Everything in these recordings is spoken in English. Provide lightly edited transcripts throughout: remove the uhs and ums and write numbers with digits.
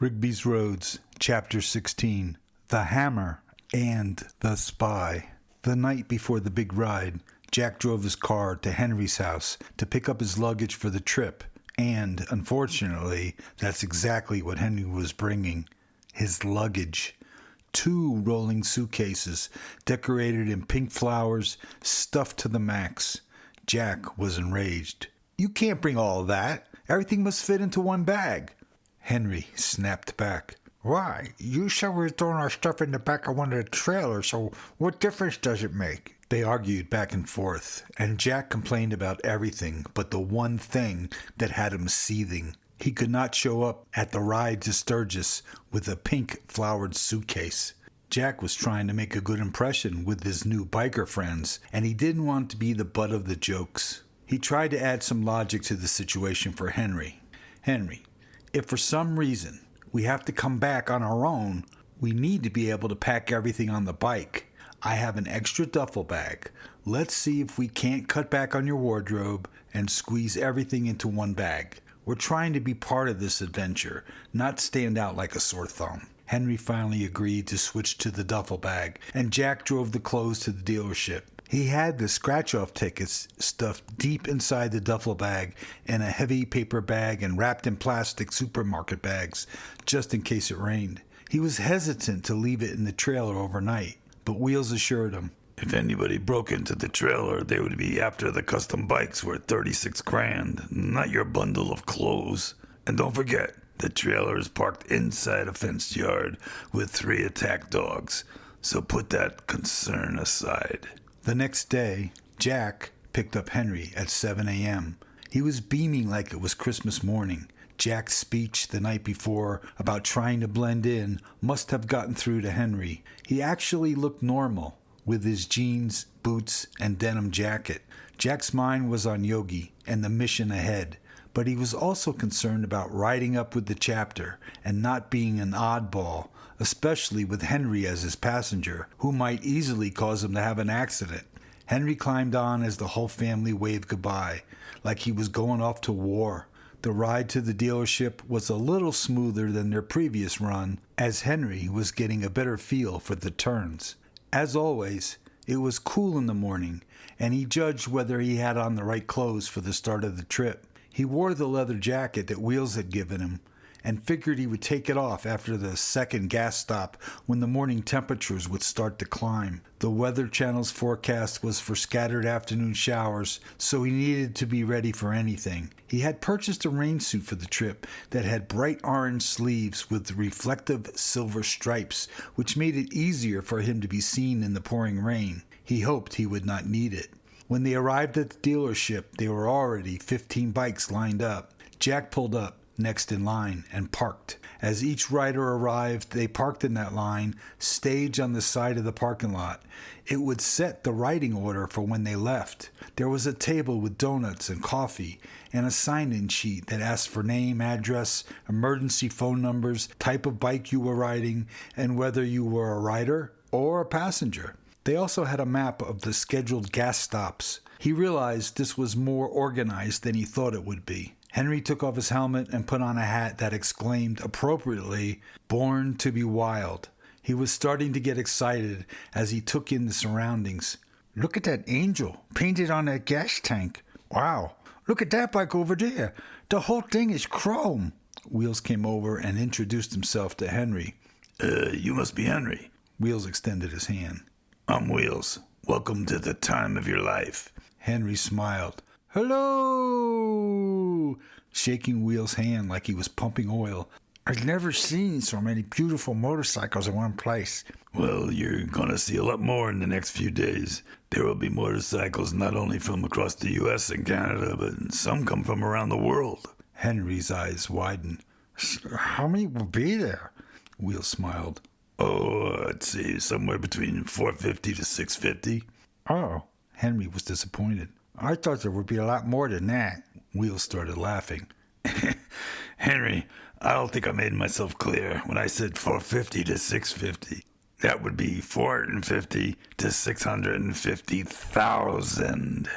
Rigby's Roads, Chapter 16, The Hammer and the Spy. The night before the big ride, Jack drove his car to Henry's house to pick up his luggage for the trip, and, unfortunately, that's exactly what Henry was bringing. His luggage. 2 rolling suitcases, decorated in pink flowers, stuffed to the max. Jack was enraged. "You can't bring all of that. Everything must fit into one bag." Henry snapped back. "Why? You said we were throwing our stuff in the back of one of the trailers, so what difference does it make?" They argued back and forth, and Jack complained about everything but the one thing that had him seething. He could not show up at the ride to Sturgis with a pink flowered suitcase. Jack was trying to make a good impression with his new biker friends, and he didn't want to be the butt of the jokes. He tried to add some logic to the situation for Henry. "Henry, if for some reason we have to come back on our own, we need to be able to pack everything on the bike. I have an extra duffel bag. Let's see if we can't cut back on your wardrobe and squeeze everything into one bag. We're trying to be part of this adventure, not stand out like a sore thumb." Henry finally agreed to switch to the duffel bag, and Jack drove the clothes to the dealership. He had the scratch-off tickets stuffed deep inside the duffel bag in a heavy paper bag and wrapped in plastic supermarket bags, just in case it rained. He was hesitant to leave it in the trailer overnight, but Wheels assured him, "If anybody broke into the trailer, they would be after the custom bikes worth $36,000, not your bundle of clothes. And don't forget, the trailer is parked inside a fenced yard with 3 attack dogs, so put that concern aside." The next day, Jack picked up Henry at 7 a.m. He was beaming like it was Christmas morning. Jack's speech the night before about trying to blend in must have gotten through to Henry. He actually looked normal, with his jeans, boots, and denim jacket. Jack's mind was on Yogi and the mission ahead, but he was also concerned about riding up with the chapter and not being an oddball, especially with Henry as his passenger, who might easily cause him to have an accident. Henry climbed on as the whole family waved goodbye, like he was going off to war. The ride to the dealership was a little smoother than their previous run, as Henry was getting a better feel for the turns. As always, it was cool in the morning, and he judged whether he had on the right clothes for the start of the trip. He wore the leather jacket that Wheels had given him, and figured he would take it off after the second gas stop when the morning temperatures would start to climb. The Weather Channel's forecast was for scattered afternoon showers, so he needed to be ready for anything. He had purchased a rain suit for the trip that had bright orange sleeves with reflective silver stripes, which made it easier for him to be seen in the pouring rain. He hoped he would not need it. When they arrived at the dealership, there were already 15 bikes lined up. Jack pulled up next in line and parked. As each rider arrived, they parked in that line, staged on the side of the parking lot. It would set the riding order for when they left. There was a table with donuts and coffee, and a sign-in sheet that asked for name, address, emergency phone numbers, type of bike you were riding, and whether you were a rider or a passenger. They also had a map of the scheduled gas stops. He realized this was more organized than he thought it would be. Henry took off his helmet and put on a hat that exclaimed appropriately, "Born to be Wild." He was starting to get excited as he took in the surroundings. "Look at that angel painted on that gas tank. Wow, look at that bike over there. The whole thing is chrome." Wheels came over and introduced himself to Henry. You must be Henry." Wheels extended his hand. "I'm Wheels. Welcome to the time of your life." Henry smiled. "Hello!" shaking Wheels' hand like he was pumping oil. "I've never seen so many beautiful motorcycles in one place." "Well, you're going to see a lot more in the next few days. There will be motorcycles not only from across the U.S. and Canada, but some come from around the world." Henry's eyes widened. "How many will be there?" Wheels smiled. "Oh, I'd say somewhere between 450 to 650. "Oh." Henry was disappointed. "I thought there would be a lot more than that." Wheels started laughing. "Henry, I don't think I made myself clear when I said 450 to 650. That would be 450 to 650,000.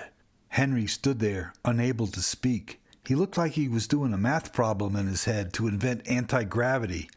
Henry stood there, unable to speak. He looked like he was doing a math problem in his head to invent anti-gravity.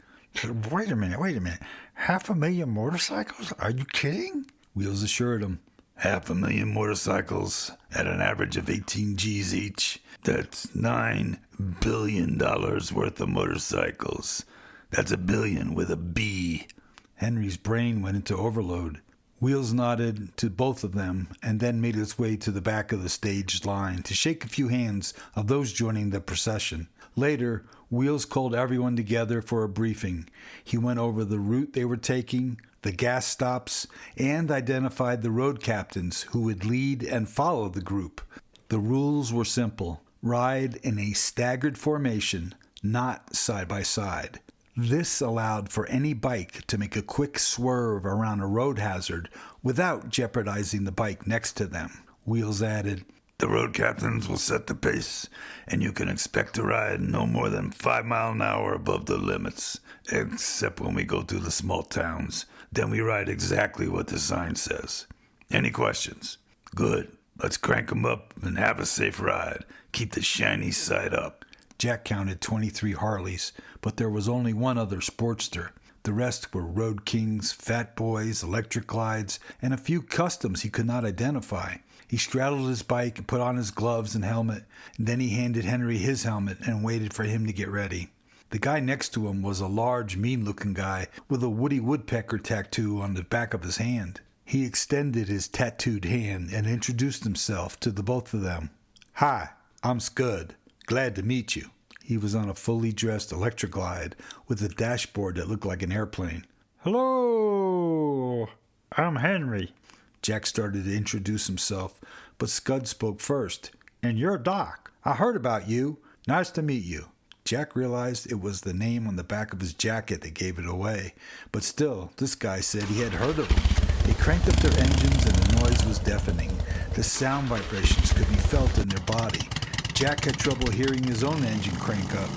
Wait a minute. 500,000 motorcycles? Are you kidding? Wheels assured him. 500,000 motorcycles at an average of 18 G's each. That's $9 billion worth of motorcycles. That's a billion with a B. Henry's brain went into overload. Wheels nodded to both of them and then made his way to the back of the staged line to shake a few hands of those joining the procession. Later, Wheels called everyone together for a briefing. He went over the route they were taking, the gas stops, and identified the road captains who would lead and follow the group. The rules were simple. Ride in a staggered formation, not side by side. This allowed for any bike to make a quick swerve around a road hazard without jeopardizing the bike next to them. Wheels added, The road captains will set the pace, and you can expect to ride no more than 5 miles an hour above the limits, except when we go through the small towns. Then we ride exactly what the sign says. Any questions? Good. Let's crank 'em up and have a safe ride. Keep the shiny side up. Jack counted 23 Harleys, but there was only one other Sportster. The rest were Road Kings, Fat Boys, Electric Glides, and a few customs he could not identify. He straddled his bike and put on his gloves and helmet, and then he handed Henry his helmet and waited for him to get ready. The guy next to him was a large, mean-looking guy with a Woody Woodpecker tattoo on the back of his hand. He extended his tattooed hand and introduced himself to the both of them. "Hi, I'm Scud. Glad to meet you." He was on a fully dressed electric glide with a dashboard that looked like an airplane. Hello, I'm Henry. Jack started to introduce himself, but Scud spoke first. And you're Doc. I heard about you. Nice to meet you. Jack realized it was the name on the back of his jacket that gave it away, but still, this guy said he had heard of him. They cranked up their engines and the noise was deafening. The sound vibrations could be felt in their body. Jack had trouble hearing his own engine crank up.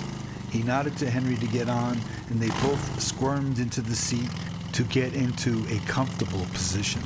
He nodded to Henry to get on, and they both squirmed into the seat to get into a comfortable position.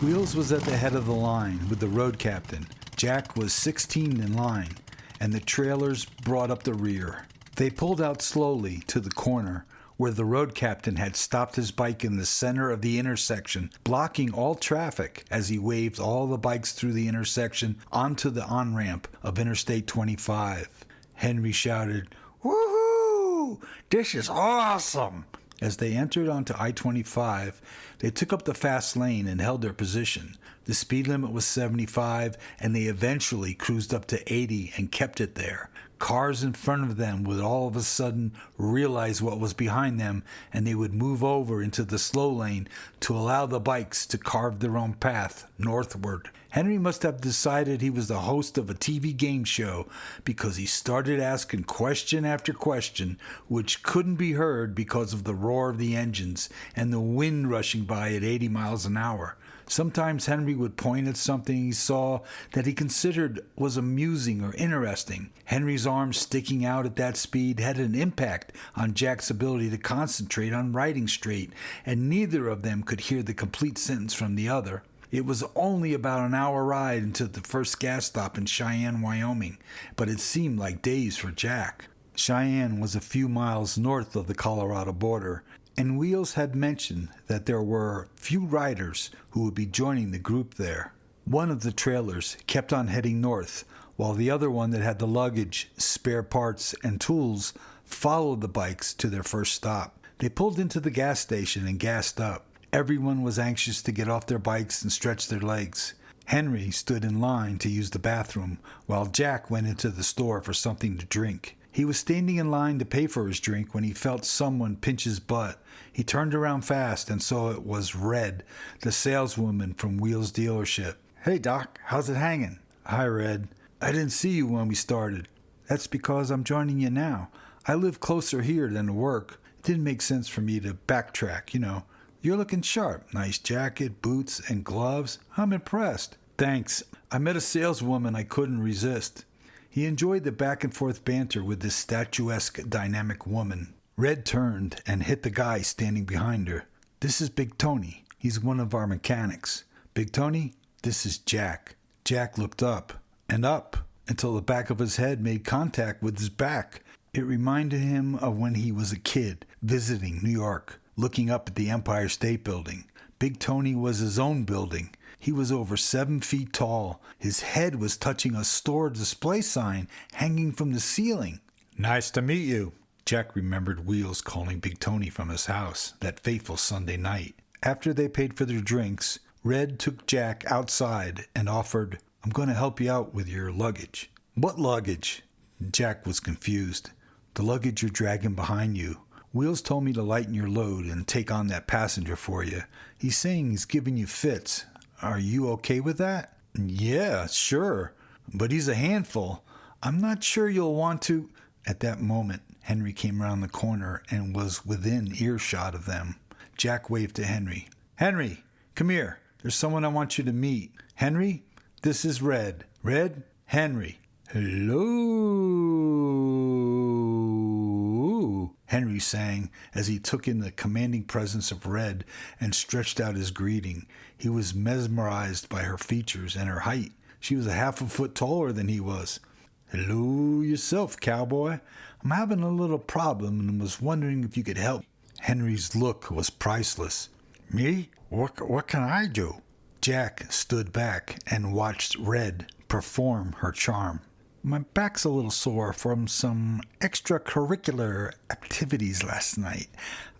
Wheels was at the head of the line with the road captain. Jack was 16 in line, and the trailers brought up the rear. They pulled out slowly to the corner, where the road captain had stopped his bike in the center of the intersection, blocking all traffic as he waved all the bikes through the intersection onto the on-ramp of Interstate 25. Henry shouted, Woohoo! This is awesome! As they entered onto I-25, they took up the fast lane and held their position. The speed limit was 75, and they eventually cruised up to 80 and kept it there. Cars in front of them would all of a sudden realize what was behind them, and they would move over into the slow lane to allow the bikes to carve their own path northward. Henry must have decided he was the host of a TV game show because he started asking question after question, which couldn't be heard because of the roar of the engines and the wind rushing by at 80 miles an hour. Sometimes Henry would point at something he saw that he considered was amusing or interesting. Henry's arms sticking out at that speed had an impact on Jack's ability to concentrate on riding straight, and neither of them could hear the complete sentence from the other. It was only about an hour ride into the first gas stop in Cheyenne, Wyoming, but it seemed like days for Jack. Cheyenne was a few miles north of the Colorado border, and Wheels had mentioned that there were few riders who would be joining the group there. One of the trailers kept on heading north, while the other one that had the luggage, spare parts, and tools followed the bikes to their first stop. They pulled into the gas station and gassed up. Everyone was anxious to get off their bikes and stretch their legs. Henry stood in line to use the bathroom, while Jack went into the store for something to drink. He was standing in line to pay for his drink when he felt someone pinch his butt. He turned around fast and saw it was Red, the saleswoman from Wheels dealership. Hey, Doc, how's it hanging? "Hi, Red. I didn't see you when we started." "That's because I'm joining you now. I live closer here than to work. It didn't make sense for me to backtrack, you know. You're looking sharp. Nice jacket, boots, and gloves. I'm impressed." "Thanks. I met a saleswoman I couldn't resist." He enjoyed the back-and-forth banter with this statuesque, dynamic woman. Red turned and hit the guy standing behind her. "This is Big Tony. He's one of our mechanics. Big Tony, this is Jack." Jack looked up, and until the back of his head made contact with his back. It reminded him of when he was a kid, visiting New York, looking up at the Empire State Building. Big Tony was his own building. He was over 7 feet tall. His head was touching a store display sign hanging from the ceiling. Nice to meet you. Jack remembered Wheels calling Big Tony from his house that fateful Sunday night. After they paid for their drinks, Red took Jack outside and offered, "I'm going to help you out with your luggage." "What luggage?" Jack was confused. "The luggage you're dragging behind you. Wheels told me to lighten your load and take on that passenger for you. He's saying he's giving you fits. Are you okay with that?" "Yeah, sure. But he's a handful. I'm not sure you'll want to." At that moment, Henry came around the corner and was within earshot of them. Jack waved to Henry. "Henry, come here. There's someone I want you to meet. Henry, this is Red. Red, Henry." "Hello," Henry sang as he took in the commanding presence of Red and stretched out his greeting. He was mesmerized by her features and her height. She was a half a foot taller than he was. "Hello yourself, cowboy. I'm having a little problem and was wondering if you could help." Henry's look was priceless. Me? What can I do?" Jack stood back and watched Red perform her charm. "My back's a little sore from some extracurricular activities last night.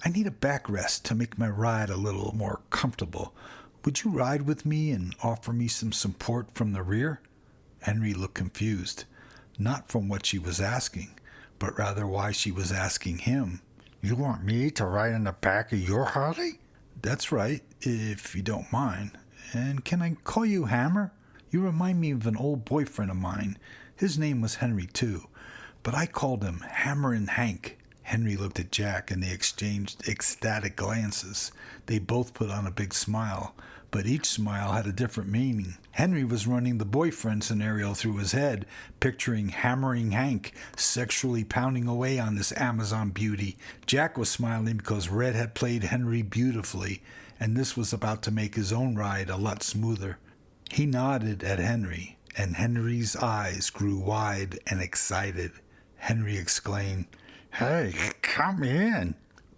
I need a back rest to make my ride a little more comfortable. Would you ride with me and offer me some support from the rear?" Henry looked confused, not from what she was asking, but rather why she was asking him. You want me to ride in the back of your Harley? "That's right, if you don't mind. And can I call you Hammer? You remind me of an old boyfriend of mine. His name was Henry, too, but I called him Hammerin' Hank." Henry looked at Jack, and they exchanged ecstatic glances. They both put on a big smile, but each smile had a different meaning. Henry was running the boyfriend scenario through his head, picturing Hammering Hank sexually pounding away on this Amazon beauty. Jack was smiling because Red had played Henry beautifully, and this was about to make his own ride a lot smoother. He nodded at Henry, and Henry's eyes grew wide and excited. Henry exclaimed, "Hey, come in."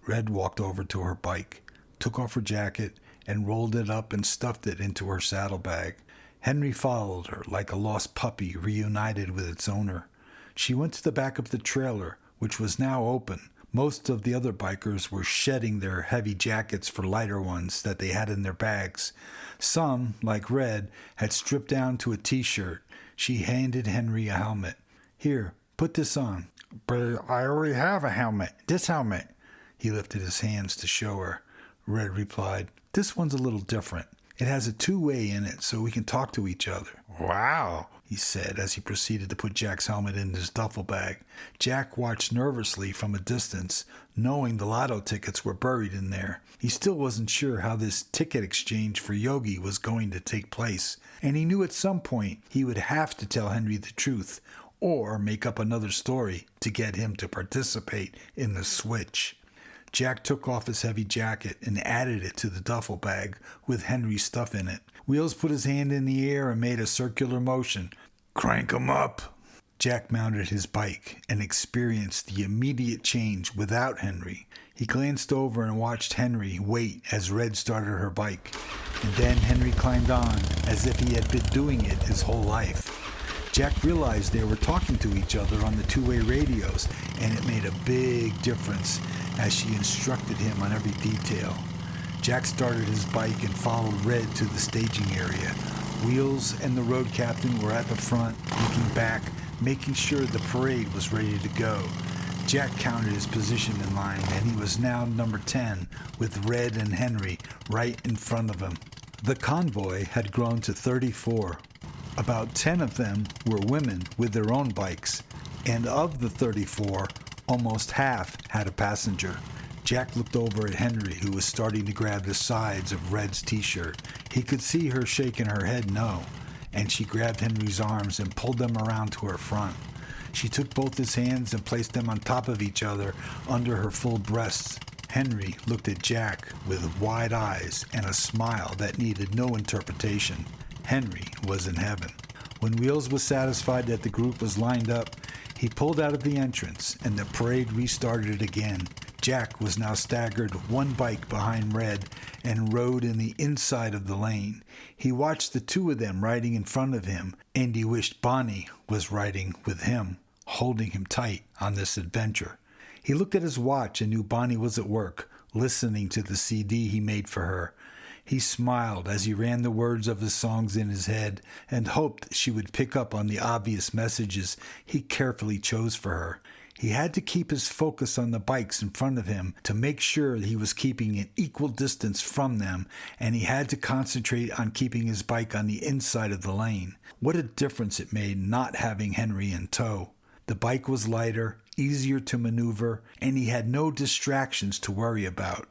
Red walked over to her bike, took off her jacket, and rolled it up and stuffed it into her saddlebag. Henry followed her like a lost puppy reunited with its owner. She went to the back of the trailer, which was now open. Most of the other bikers were shedding their heavy jackets for lighter ones that they had in their bags. Some, like Red, had stripped down to a t-shirt. She handed Henry a helmet. "Here, put this on." "But I already have a helmet. This helmet." He lifted his hands to show her. Red replied, "This one's a little different. It has a two-way in it so we can talk to each other." "Wow," he said as he proceeded to put Jack's helmet in his duffel bag. Jack watched nervously from a distance, knowing the lotto tickets were buried in there. He still wasn't sure how this ticket exchange for Yogi was going to take place, and he knew at some point he would have to tell Henry the truth, or make up another story to get him to participate in the switch. Jack took off his heavy jacket and added it to the duffel bag with Henry's stuff in it. Wheels put his hand in the air and made a circular motion. Crank 'em up. Jack mounted his bike and experienced the immediate change without Henry. He glanced over and watched Henry wait as Red started her bike. And then Henry climbed on as if he had been doing it his whole life. Jack realized they were talking to each other on the two-way radios, and it made a big difference as she instructed him on every detail. Jack started his bike and followed Red to the staging area. Wheels and the road captain were at the front, looking back, making sure the parade was ready to go. Jack counted his position in line, and he was now number 10, with Red and Henry right in front of him. The convoy had grown to 34. About 10 of them were women with their own bikes, and of the 34, almost half had a passenger. Jack looked over at Henry, who was starting to grab the sides of Red's t-shirt. He could see her shaking her head no, and she grabbed Henry's arms and pulled them around to her front. She took both his hands and placed them on top of each other under her full breasts. Henry looked at Jack with wide eyes and a smile that needed no interpretation. Henry was in heaven. When Wheels was satisfied that the group was lined up, he pulled out of the entrance, and the parade restarted again. Jack was now staggered one bike behind Red and rode in the inside of the lane. He watched the two of them riding in front of him, and he wished Bonnie was riding with him, holding him tight on this adventure. He looked at his watch and knew Bonnie was at work, listening to the CD he made for her. He smiled as he ran the words of his songs in his head and hoped she would pick up on the obvious messages he carefully chose for her. He had to keep his focus on the bikes in front of him to make sure he was keeping an equal distance from them, and he had to concentrate on keeping his bike on the inside of the lane. What a difference it made not having Henry in tow. The bike was lighter, easier to maneuver, and he had no distractions to worry about.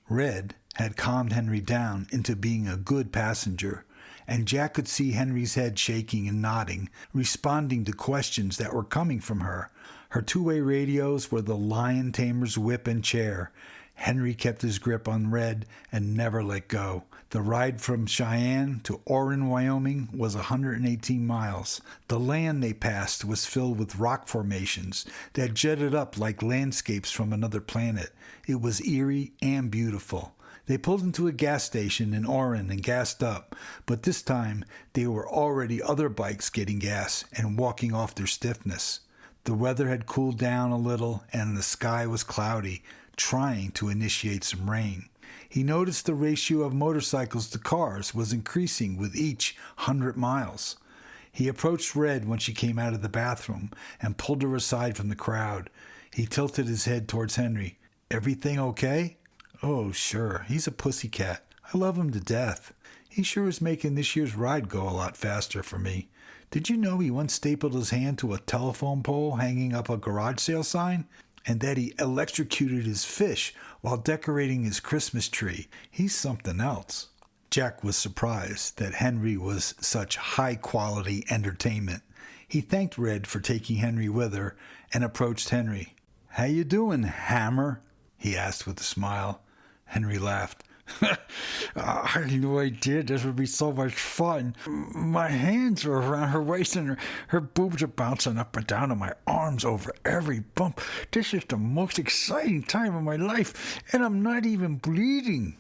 Red had calmed Henry down into being a good passenger, and Jack could see Henry's head shaking and nodding, responding to questions that were coming from her. Her two-way radios were the lion tamer's whip and chair. Henry kept his grip on Red and never let go. The ride from Cheyenne to Orrin, Wyoming was 118 miles. The land they passed was filled with rock formations that jutted up like landscapes from another planet. It was eerie and beautiful. They pulled into a gas station in Orrin and gassed up, but this time there were already other bikes getting gas and walking off their stiffness. The weather had cooled down a little and the sky was cloudy, trying to initiate some rain. He noticed the ratio of motorcycles to cars was increasing with each 100 miles. He approached Red when she came out of the bathroom and pulled her aside from the crowd. He tilted his head towards Henry. "Everything okay?" "Oh, sure. He's a pussycat. I love him to death. He sure is making this year's ride go a lot faster for me. Did you know he once stapled his hand to a telephone pole hanging up a garage sale sign? And that he electrocuted his fish while decorating his Christmas tree? He's something else." Jack was surprised that Henry was such high-quality entertainment. He thanked Red for taking Henry with her and approached Henry. "How you doing, Hammer?" he asked with a smile. Henry laughed. I had no idea this would be so much fun. My hands are around her waist and her boobs are bouncing up and down and my arms over every bump. This is the most exciting time of my life, and I'm not even bleeding."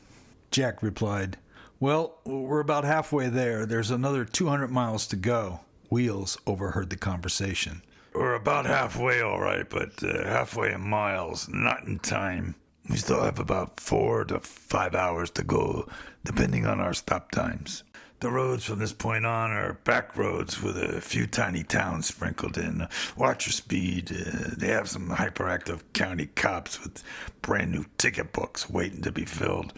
Jack replied, "Well, we're about halfway there. There's another 200 miles to go." Wheels overheard the conversation. We're about halfway, all right, but halfway in miles, not in time. We still have about 4 to 5 hours to go, depending on our stop times. The roads from this point on are back roads with a few tiny towns sprinkled in. Watch your speed. They have some hyperactive county cops with brand new ticket books waiting to be filled.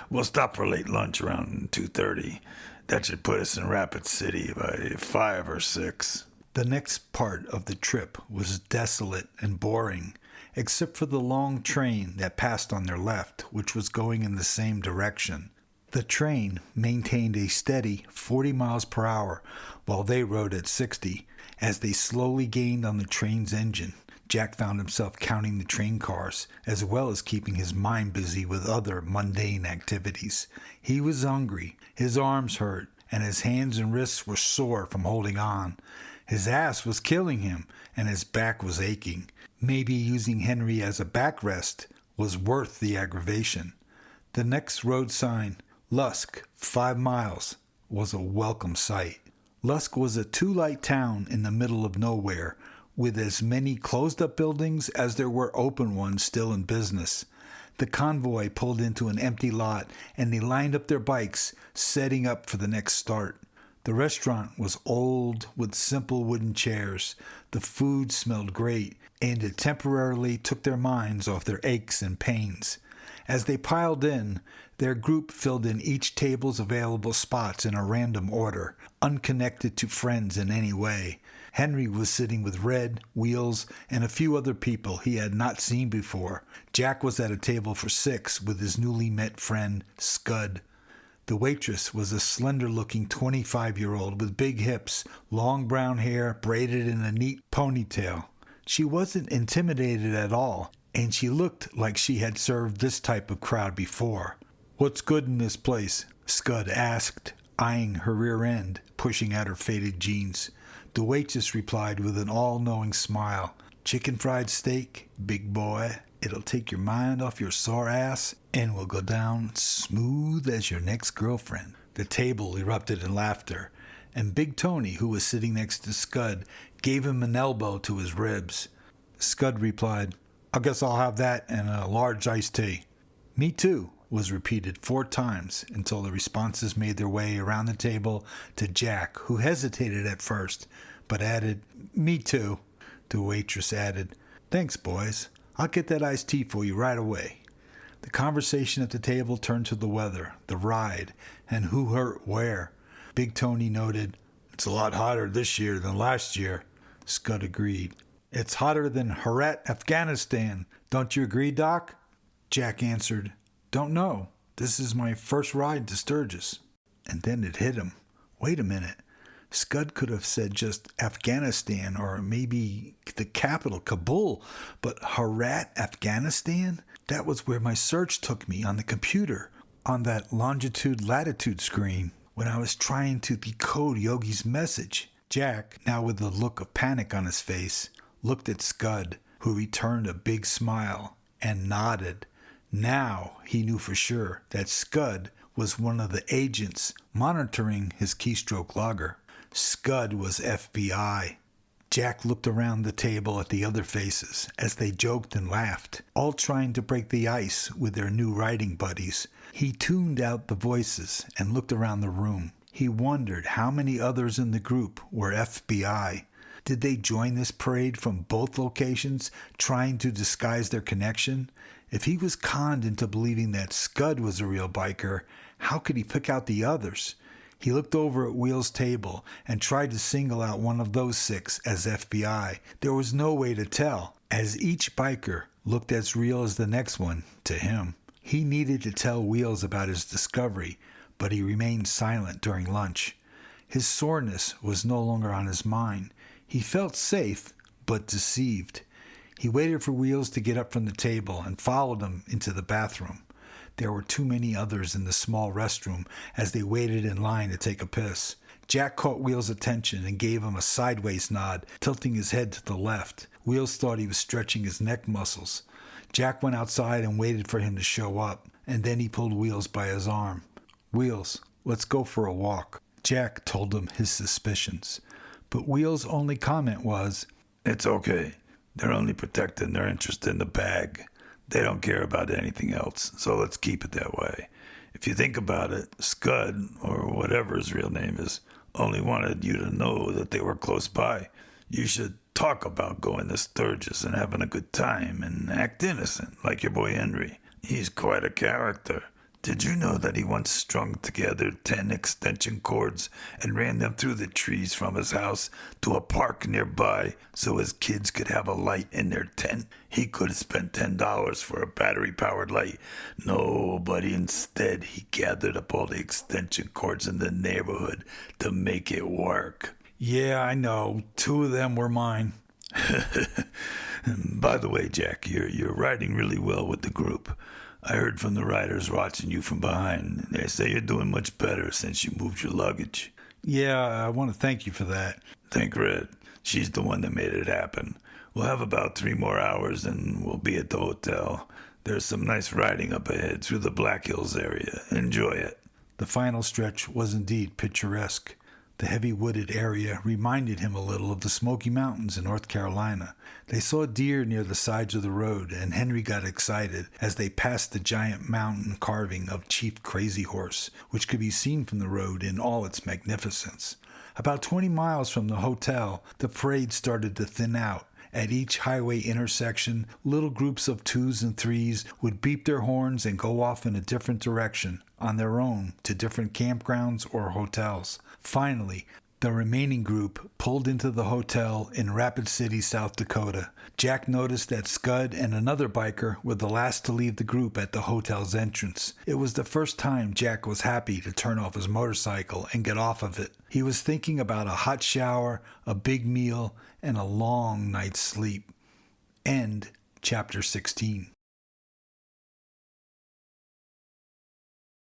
We'll stop for late lunch around 2:30. That should put us in Rapid City by 5 or 6. The next part of the trip was desolate and boring, except for the long train that passed on their left, which was going in the same direction. The train maintained a steady 40 miles per hour while they rode at 60. As they slowly gained on the train's engine, Jack found himself counting the train cars, as well as keeping his mind busy with other mundane activities. He was hungry, his arms hurt, and his hands and wrists were sore from holding on. His ass was killing him, and his back was aching. Maybe using Henry as a backrest was worth the aggravation. The next road sign, Lusk, 5 miles, was a welcome sight. Lusk was a two-light town in the middle of nowhere, with as many closed-up buildings as there were open ones still in business. The convoy pulled into an empty lot, and they lined up their bikes, setting up for the next start. The restaurant was old, with simple wooden chairs. The food smelled great, and it temporarily took their minds off their aches and pains. As they piled in, their group filled in each table's available spots in a random order, unconnected to friends in any way. Henry was sitting with Red, Wheels, and a few other people he had not seen before. Jack was at a table for 6 with his newly met friend, Scud. The waitress was a slender-looking 25-year-old with big hips, long brown hair braided in a neat ponytail. She wasn't intimidated at all, and she looked like she had served this type of crowd before. "What's good in this place?" Scud asked, eyeing her rear end, pushing out her faded jeans. The waitress replied with an all-knowing smile. Chicken fried steak, big boy. It'll take your mind off your sore ass and will go down smooth as your next girlfriend. The table erupted in laughter, and Big Tony, who was sitting next to Scud, gave him an elbow to his ribs. Scud replied, I guess I'll have that and a large iced tea. Me too, was repeated 4 times until the responses made their way around the table to Jack, who hesitated at first, but added, Me too. The waitress added, Thanks, boys. I'll get that iced tea for you right away. The conversation at the table turned to the weather, the ride, and who hurt where. Big Tony noted, It's a lot hotter this year than last year. Scud agreed. It's hotter than Herat, Afghanistan. Don't you agree, Doc? Jack answered, Don't know. This is my first ride to Sturgis. And then it hit him. Wait a minute. Scud could have said just Afghanistan or maybe the capital, Kabul. But Herat, Afghanistan? That was where my search took me on the computer, on that longitude-latitude screen, when I was trying to decode Yogi's message. Jack, now with a look of panic on his face, looked at Scud, who returned a big smile and nodded. Now he knew for sure that Scud was one of the agents monitoring his keystroke logger. Scud was FBI. Jack looked around the table at the other faces as they joked and laughed, all trying to break the ice with their new writing buddies. He tuned out the voices and looked around the room. He wondered how many others in the group were FBI. Did they join this parade from both locations, trying to disguise their connection? If he was conned into believing that Scud was a real biker, how could he pick out the others? He looked over at Wheel's table and tried to single out one of those 6 as FBI. There was no way to tell, as each biker looked as real as the next one to him. He needed to tell Wheels about his discovery, but he remained silent during lunch. His soreness was no longer on his mind. He felt safe, but deceived. He waited for Wheels to get up from the table and followed him into the bathroom. There were too many others in the small restroom as they waited in line to take a piss. Jack caught Wheels' attention and gave him a sideways nod, tilting his head to the left. Wheels thought he was stretching his neck muscles. Jack went outside and waited for him to show up, and then he pulled Wheels by his arm. Wheels, let's go for a walk. Jack told him his suspicions, but Wheels' only comment was, It's okay. They're only protecting their interest in the bag. They don't care about anything else, so let's keep it that way. If you think about it, Scud, or whatever his real name is, only wanted you to know that they were close by. You should talk about going to Sturgis and having a good time and act innocent, like your boy Henry. He's quite a character. Did you know that he once strung together 10 extension cords and ran them through the trees from his house to a park nearby so his kids could have a light in their tent? He could have spent $10 for a battery-powered light. No, but instead he gathered up all the extension cords in the neighborhood to make it work. Yeah, I know. 2 of them were mine. By the way, Jack, you're riding really well with the group. I heard from the riders watching you from behind. They say you're doing much better since you moved your luggage. Yeah, I want to thank you for that. Thank Red. She's the one that made it happen. We'll have about 3 more hours and we'll be at the hotel. There's some nice riding up ahead through the Black Hills area. Enjoy it. The final stretch was indeed picturesque. The heavy wooded area reminded him a little of the Smoky Mountains in North Carolina. They saw deer near the sides of the road, and Henry got excited as they passed the giant mountain carving of Chief Crazy Horse, which could be seen from the road in all its magnificence. About 20 miles from the hotel, the parade started to thin out. At each highway intersection, little groups of 2s and 3s would beep their horns and go off in a different direction, on their own, to different campgrounds or hotels. Finally, the remaining group pulled into the hotel in Rapid City, South Dakota. Jack noticed that Scud and another biker were the last to leave the group at the hotel's entrance. It was the first time Jack was happy to turn off his motorcycle and get off of it. He was thinking about a hot shower, a big meal, and a long night's sleep. End chapter 16.